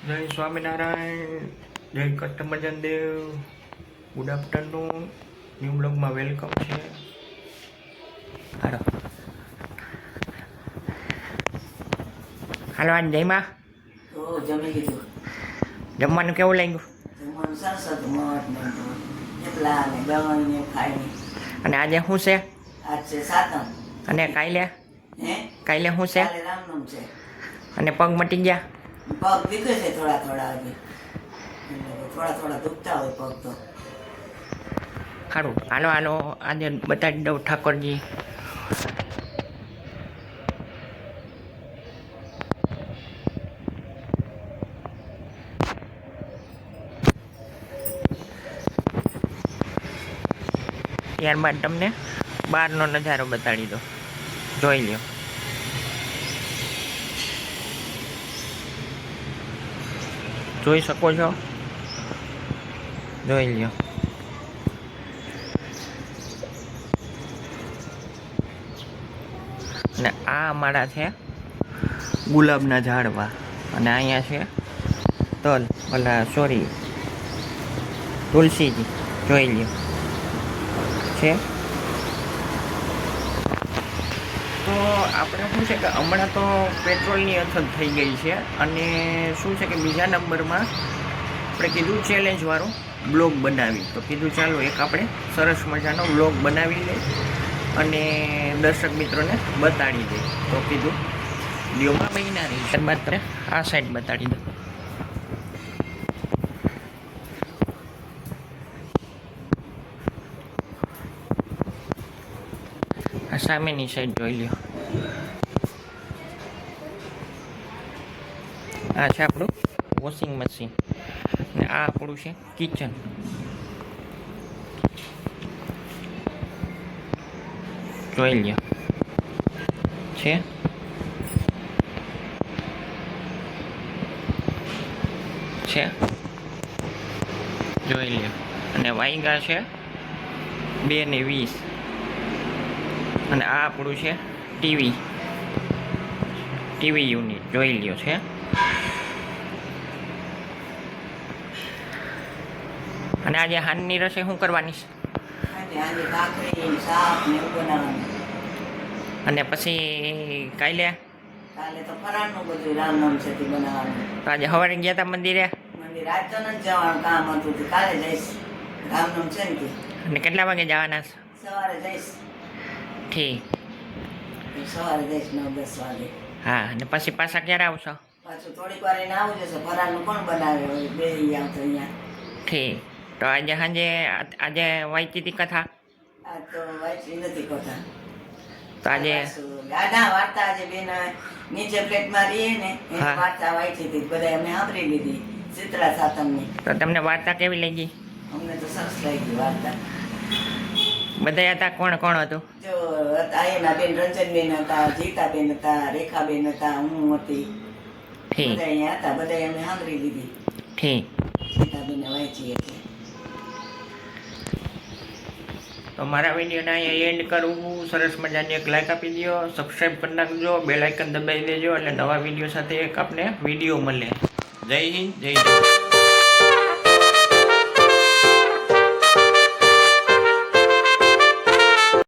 જય સ્વામિનારાયણ, જય Kashtabhanjan Dev. Good afternoon. New બ્લોગમાં વેલકમ છે. હાલો હાલો આજ જયમાં જમી લીધું. જમવાનું કેવું લાગ્યું? જમવાનું સરસ હતું. મઠ ને થેપલા ને દહીં ને ખાઈ. અને આજે શું છે? આજ છે સાતમ. અને કાલે કાલે શું છે? કાલે રામનવમ છે. અને પગ મટી ગયા? પગ દુખે છે થોડા થોડા હજી. થોડા થોડા દુખતા હોય પગ તો. સારું, હાલો હાલો આજે બતાવી દઉં ઠાકોરજી. ત્યારબાદ તમને બહારનો નજારો બતાડી દો, જોઈ લ્યો. જોઈ શકો છો, જોઈ લ્યો. અને આ અમારા છે ગુલાબના ઝાડવા, અને અહીંયા છે તલ સોરી તુલસીજી, જોઈ લ્યો છે. તો આપણે શું છે કે હમણાં તો પેટ્રોલની અછત થઈ ગઈ છે, અને શું છે કે બીજા નંબરમાં આપણે કીધું ચેલેન્જવાળો બ્લોગ બનાવી, તો કીધું ચાલો એક આપણે સરસ મજાનો બ્લોગ બનાવી લઈએ અને દર્શક મિત્રોને બતાડી દઈએ. તો કીધું વિડીયોમાં બન્યા રહી. ત્યારબાદ તમે આ સાઈડ બતાડી દો. આ સામેની સાઈડ જોઈ લ્યો. આ છે આપણું વોશિંગ મશીન, ને આ આપણું છે કિચન. જોઈ લ્યો છે. જોઈ લ્યો. અને વાઈગા છે 2:20. અને આ આપણું છે ટીવી યુનિટ, જોઈ લ્યો છે. અને આજે હાનની રસોઈ શું કરવાની છે? અને પછી કાલે તો ફરાળનું બધું રામનવમ છે તે બનાવવાનું. તો આજે સવારે ગયા હતા મંદિરે? મંદિર આજ તો નથી જવાનું, કામ હતું તે કાલે જઈશ. રામનવમ છે ને તે. અને કેટલા વાગે જવાના છે? સવારે જઈશ. ઠીક, સવારે જઈશ 9-10 વાગે. હા. અને પછી પાછા ક્યારે આવશો? પાછું થોડીક વાર એને આવું જશે. ફરાળનું કોણ બનાવે હોય, બે આવ તો અહીંયા. ઠીક. તો આજે સાંજે આજે વાંચી હતી કથા? આ તો વાંચી નથી કથા. તો આજે દાદા વાર્તા આજે બેન નીચે ફ્લેટમાં રહીએ ને એ વાર્તા વાંચી હતી, બધા અમે સાંભળી લીધી શીતળા સાતમની. તો તમને વાર્તા કેવી લાગી? અમને તો સરસ લાગી વાર્તા. બધા હતા? કોણ કોણ હતું? જો આયના બેન, રંજનબેન હતા, જીતાબેન હતા, રેખાબેન હતા, હું હતી. ઠીક. બધા અહીંયા હતા, બધા અમે સાંભળી લીધી. ઠીક. જીતાબેને વાંચી એટલે. તો મારા વિડીયોને અહીંયા એન્ડ કરવું. સરસ મજાની એક લાઈક આપી દો, સબસ્ક્રાઈબ કરી નાખજો, બેલ આઇકન દબાવી દેજો, એટલે નવા વિડીયો સાથે એક આપને વિડીયો મળે. જય હિન્દ, જય જય.